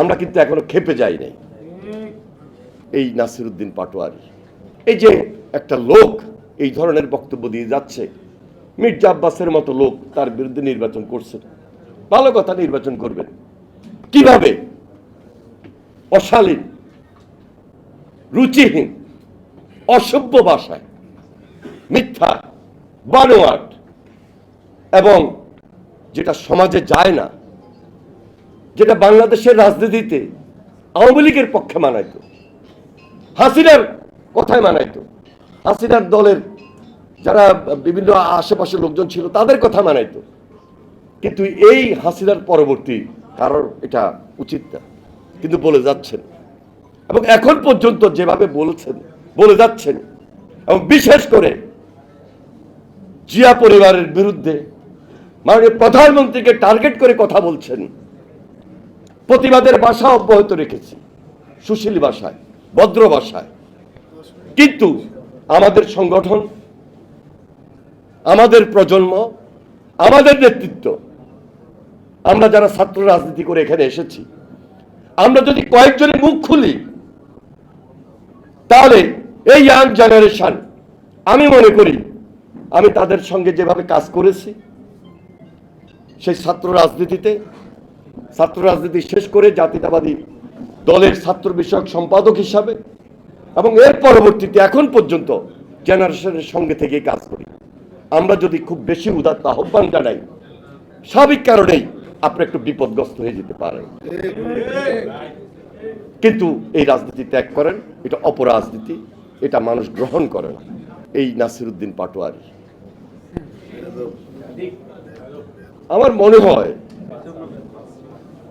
আমরা কিন্তু এখনো খেপে যাই নাই। এই নাসিরউদ্দিন পাটোয়ারি, এই যে একটা লোক এই ধরনের বক্তব্য দিয়ে যাচ্ছে, মির্জা আব্বাসের মতো লোক তার বিরুদ্ধে নির্বাচন করছে, ভালো কথা, নির্বাচন করবেন কিভাবে? অশালীন, রুচিহীন, অসভ্য ভাষায়, মিথ্যা, বানোয়াট, এবং যেটা সমাজে যায় না, যেটা বাংলাদেশের রাজনীতিতে আওয়ামী লীগের পক্ষে মানাইতো, হাসিনার কথায় মানাইতো, হাসিনার দলের যারা বিভিন্ন আশেপাশের লোকজন ছিল তাদের কথা মানাইতো, কিন্তু এই হাসিনার পরবর্তী কারোর এটা উচিত না, কিন্তু বলে যাচ্ছেন। এবং এখন পর্যন্ত যেভাবে বলছেন, বলে যাচ্ছেন, এবং বিশেষ করে জিয়া পরিবারের বিরুদ্ধে মাননীয় প্রধানমন্ত্রীকে টার্গেট করে কথা বলছেন, প্রতিবাদের ভাষা অব্যাহত রেখেছি, সুশীল ভাষায়, ভদ্র ভাষায়, কিন্তু আমাদের সংগঠন, আমাদের প্রজন্ম, আমাদের নেতৃত্ব, আমরা যারা ছাত্র রাজনীতি করে এখানে এসেছি, আমরা যদি কয়েকজনের মুখ খুলি তাহলে এই ইয়াং জেনারেশন, আমি মনে করি আমি তাদের সঙ্গে যেভাবে কাজ করেছি সেই ছাত্র রাজনীতি শেষ করে জাতীয়তাবাদী দলের ছাত্র বিষয়ক সম্পাদক হিসাবে, এবং এর পরবর্তীতে এখন পর্যন্ত জেনারেশনের সঙ্গে থেকে কাজ করি। আমরা যদি খুব বেশি উদাত্ত আহ্বান জানাই, স্বাভাবিক কারণেই আপনি একটু বিপদগ্রস্ত হয়ে যেতে পারেন, কিন্তু এই রাজনীতি ত্যাগ করেন, এটা অপরাজনীতি, এটা মানুষ গ্রহণ করে না। এই নাসিরউদ্দিন পাটোয়ারি, আমার মনে হয়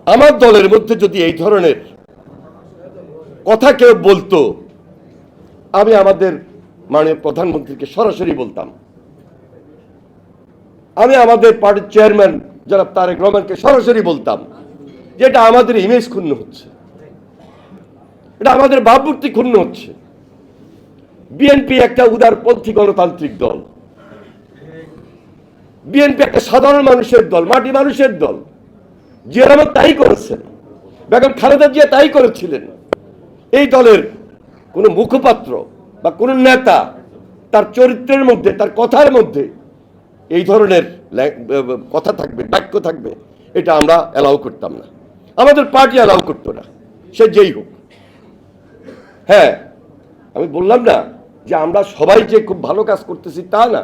আমার দলের মধ্যে যদি এই ধরনের কথা কেউ বলতো, আমি আমাদের মাননীয় প্রধানমন্ত্রীকে সরাসরি বলতাম, আমি আমাদের পার্টির চেয়ারম্যান জনাব তারেক রহমানকে সরাসরি বলতাম যে এটা আমাদের ইমেজ ক্ষুণ্ণ হচ্ছে, এটা আমাদের ভাবমূর্তি ক্ষুণ্ণ হচ্ছে। বিএনপি একটা উদারপন্থী গণতান্ত্রিক দল, বিএনপি একটা সাধারণ মানুষের দল, মাটি মানুষের দল। জিয়া রহমান তাই করেছেন, বেগম খালেদা জিয়া তাই করেছিলেন। এই দলের কোনো মুখপাত্র বা কোনো নেতা তার চরিত্রের মধ্যে, তার কথার মধ্যে এই ধরনের কথা থাকবে, বাক্য থাকবে, এটা আমরা অ্যালাউ করতাম না, আমাদের পার্টি অ্যালাউ করতো না, সে যেই হোক। হ্যাঁ, আমি বললাম না যে আমরা সবাই যে খুব ভালো কাজ করতেছি তা না,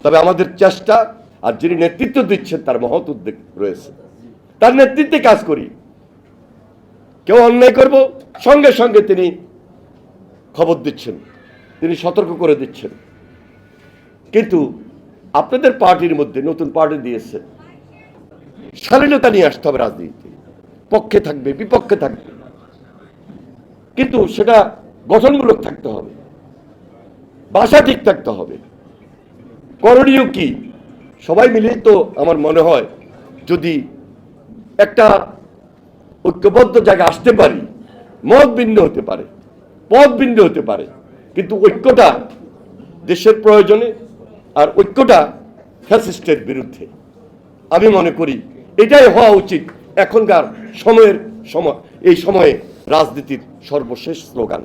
তবে আমাদের চেষ্টা আর যিনি নেতৃত্ব দিচ্ছেন তার মহৎ উদ্যোগ রয়েছে, তার নেতৃত্বে কাজ করি। কেউ অন্যায় করব, সঙ্গে সঙ্গে তিনি খবর দিচ্ছেন, তিনি সতর্ক করে দিচ্ছেন। কিন্তু আপনাদের পার্টির মধ্যে নতুন পার্টি দিয়েছে, শালীনতা নিয়ে আসতে হবে, রাজনীতি পক্ষে থাকবে, বিপক্ষে থাকবে, কিন্তু সেটা গঠনমূলক থাকতে হবে, ভাষা ঠিক থাকতে হবে। করণীয় কি? সবাই মিলে তো আমার মনে হয় যদি একটা ঐক্যবদ্ধ জায়গায় আসতে পারি, মত ভিন্ন হতে পারে, পথ ভিন্ন হতে পারে, কিন্তু ঐক্যটা দেশের প্রয়োজনে, আর ঐক্যটা ফ্যাসিস্টের বিরুদ্ধে। আমি মনে করি এটাই হওয়া উচিত এখনকার এই সময়ে রাজনীতির সর্বশেষ স্লোগান।